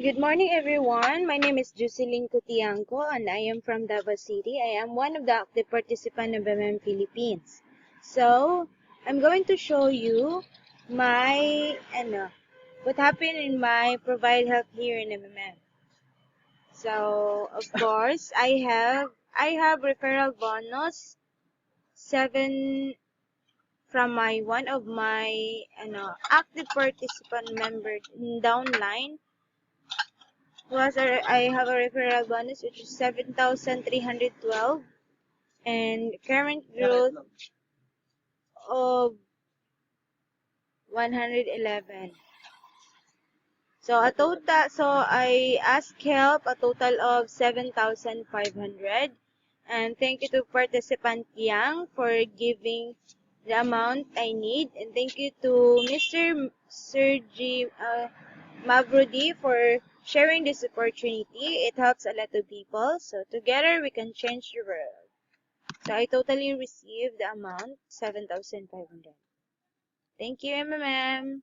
Good morning, everyone. My name is Jocelyn Cutianco, and I am from Davao City. I am one of the active participants of Philippines. So, I'm going to show you my, what happened in my Provide Help here in MMM. So, of course, I have referral bonus 7 from one of my, active participant member downline. I have a referral bonus which is 7,312 and current growth of 111. So I asked help a total of 7,500, and thank you to participant Yang for giving the amount I need, and thank you to Mr. Sergi Mavrudi for sharing this opportunity. It helps a lot of people, so together we can change the world. So I totally received the amount 7,500. Thank you, MMM.